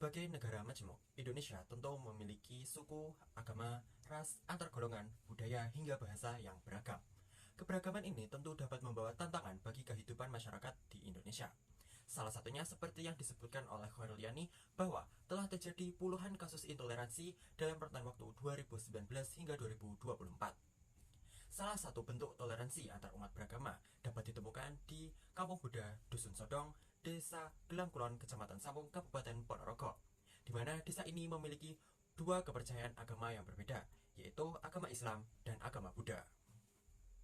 Sebagai negara majemuk, Indonesia tentu memiliki suku, agama, ras, antar golongan, budaya, hingga bahasa yang beragam. Keberagaman ini tentu dapat membawa tantangan bagi kehidupan masyarakat di Indonesia. Salah satunya seperti yang disebutkan oleh Khairuliani bahwa telah terjadi puluhan kasus intoleransi dalam rentan waktu 2019 hingga 2024. Salah satu bentuk toleransi antar umat beragama dapat ditemukan di Kampung Buddha, Dusun Sodong, Desa Gelangkulon, Kecamatan Sampung, Kabupaten Ponorogo, di mana desa ini memiliki dua kepercayaan agama yang berbeda, yaitu agama Islam dan agama Buddha.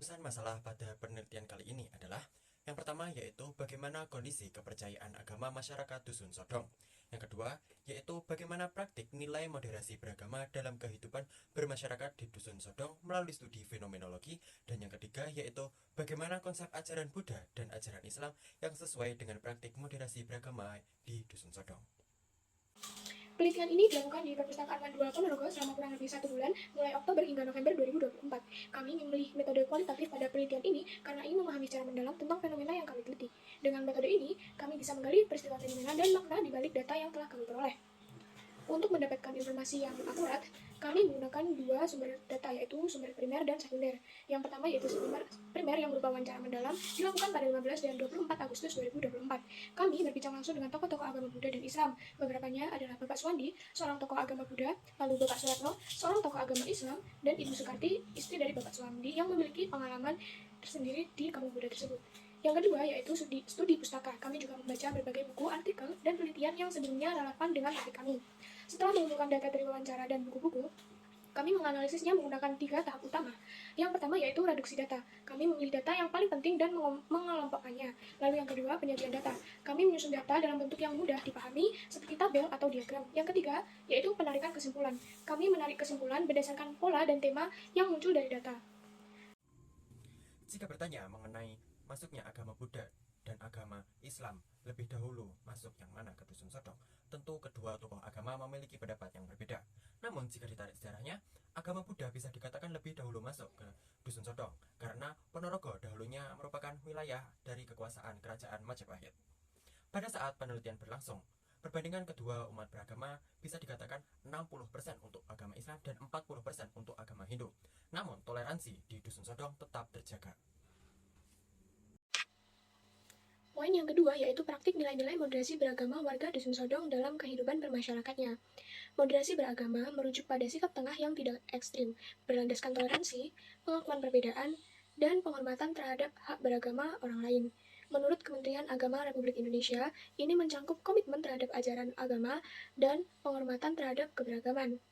Pesan masalah pada penelitian kali ini adalah yang pertama yaitu bagaimana kondisi kepercayaan agama masyarakat Dusun Sodong. Yang kedua yaitu bagaimana praktik nilai moderasi beragama dalam kehidupan bermasyarakat di Dusun Sodong melalui studi fenomenologi. Dan yang ketiga yaitu bagaimana konsep ajaran Buddha dan ajaran Islam yang sesuai dengan praktik moderasi beragama di Dusun Sodong. Penelitian ini dilakukan di Perpustakaan Mandua Ponorogo selama kurang lebih 1 bulan, mulai Oktober hingga November 2024. Kami memilih metode kualitatif pada penelitian ini karena ingin memahami secara mendalam tentang fenomena yang kami teliti. Dengan metode ini, kami bisa menggali peristiwa fenomena dan makna di balik data yang telah kami peroleh. Untuk mendapatkan informasi yang akurat, kami menggunakan dua sumber data, yaitu sumber primer dan sekunder. Yang pertama yaitu sumber primer yang berupa wawancara mendalam dilakukan pada 15 dan 24 Agustus 2024. Kami berbincang langsung dengan tokoh-tokoh agama Buddha dan Islam. Beberapanya adalah Bapak Suwandi, seorang tokoh agama Buddha, lalu Bapak Suratno, seorang tokoh agama Islam, dan Ibu Sukarti, istri dari Bapak Suwandi yang memiliki pengalaman tersendiri di kampung Buddha tersebut. Yang kedua yaitu studi pustaka. Kami juga membaca berbagai buku, artikel, dan penelitian yang sebelumnya relevan dengan topik kami. Setelah mengumpulkan data dari wawancara dan buku-buku, kami menganalisisnya menggunakan 3 tahap utama. Yang pertama yaitu reduksi data. Kami memilih data yang paling penting dan mengelompokkannya. Lalu yang kedua, penyajian data. Kami menyusun data dalam bentuk yang mudah dipahami, seperti tabel atau diagram. Yang ketiga, yaitu penarikan kesimpulan. Kami menarik kesimpulan berdasarkan pola dan tema yang muncul dari data. Jika bertanya mengenai masuknya agama Buddha dan agama Islam lebih dahulu masuk yang mana ke Dusun Sodong, tentu kedua tokoh agama memiliki pendapat yang berbeda. Namun jika ditarik sejarahnya, agama Buddha bisa dikatakan lebih dahulu masuk ke Dusun Sodong karena Ponorogo dahulunya merupakan wilayah dari kekuasaan kerajaan Majapahit. Pada saat penelitian berlangsung, perbandingan kedua umat beragama bisa dikatakan 60% untuk agama Islam dan 40% untuk agama Hindu. Namun toleransi di Dusun Sodong tetap terjaga. Poin yang kedua yaitu praktik nilai-nilai moderasi beragama warga Dusun Sodong dalam kehidupan bermasyarakatnya. Moderasi beragama merujuk pada sikap tengah yang tidak ekstrim, berlandaskan toleransi, pengakuan perbedaan, dan penghormatan terhadap hak beragama orang lain. Menurut Kementerian Agama Republik Indonesia, ini mencangkup komitmen terhadap ajaran agama dan penghormatan terhadap keberagaman.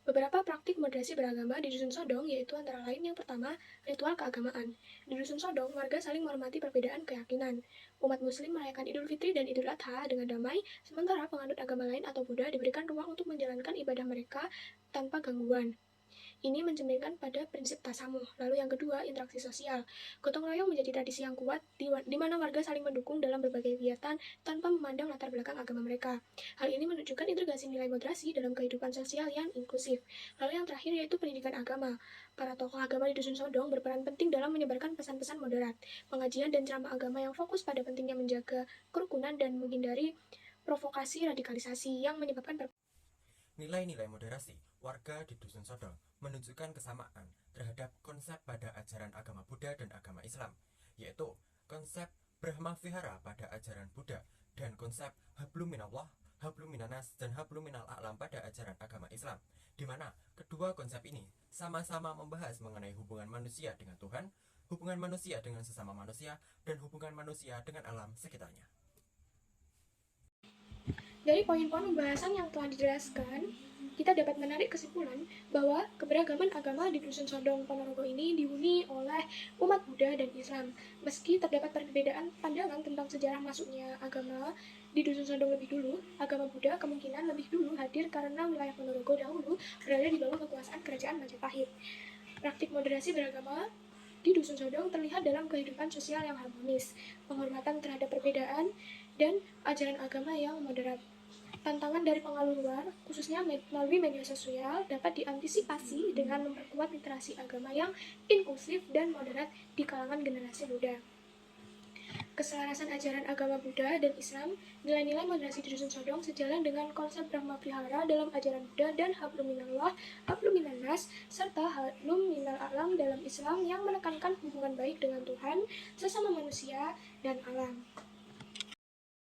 Beberapa praktik moderasi beragama di Dusun Sodong yaitu antara lain yang pertama, ritual keagamaan. Di Dusun Sodong, warga saling menghormati perbedaan keyakinan. Umat Muslim merayakan Idul Fitri dan Idul Adha dengan damai, sementara penganut agama lain atau Buddha diberikan ruang untuk menjalankan ibadah mereka tanpa gangguan. Ini mencerminkan pada prinsip tasamuh. Lalu yang kedua, interaksi sosial. Gotong royong menjadi tradisi yang kuat di mana warga saling mendukung dalam berbagai kegiatan tanpa memandang latar belakang agama mereka. Hal ini menunjukkan integrasi nilai moderasi dalam kehidupan sosial yang inklusif. Lalu yang terakhir yaitu pendidikan agama. Para tokoh agama di Dusun Sodong berperan penting dalam menyebarkan pesan-pesan moderat. Pengajian dan ceramah agama yang fokus pada pentingnya menjaga kerukunan dan menghindari provokasi radikalisasi yang menyebabkan Nilai-nilai moderasi warga di Dusun Sodong menunjukkan kesamaan terhadap konsep pada ajaran agama Buddha dan agama Islam, yaitu konsep Brahma Vihara pada ajaran Buddha dan konsep Hablum Minallah, Hablum Minanas, dan Hablum Minal A'lam pada ajaran agama Islam, di mana kedua konsep ini sama-sama membahas mengenai hubungan manusia dengan Tuhan, hubungan manusia dengan sesama manusia, dan hubungan manusia dengan alam sekitarnya. Dari poin-poin pembahasan yang telah dijelaskan, kita dapat menarik kesimpulan bahwa keberagaman agama di Dusun Sodong Ponorogo ini dihuni oleh umat Buddha dan Islam. Meski terdapat perbedaan pandangan tentang sejarah masuknya agama di Dusun Sodong lebih dulu, agama Buddha kemungkinan lebih dulu hadir karena wilayah Ponorogo dahulu berada di bawah kekuasaan kerajaan Majapahit. Praktik moderasi beragama di Dusun Sodong terlihat dalam kehidupan sosial yang harmonis, penghormatan terhadap perbedaan, dan ajaran agama yang moderat. Tantangan dari pengaruh luar, khususnya melalui media sosial, dapat diantisipasi dengan memperkuat literasi agama yang inklusif dan moderat di kalangan generasi muda. keselarasan ajaran agama Buddha dan Islam, nilai-nilai moderasi di Dusun Sodong sejalan dengan konsep Brahma Vihara dalam ajaran Buddha dan Hablum Minallah, Hablum Minannas, serta Hablum Minal Alam dalam Islam yang menekankan hubungan baik dengan Tuhan, sesama manusia, dan alam.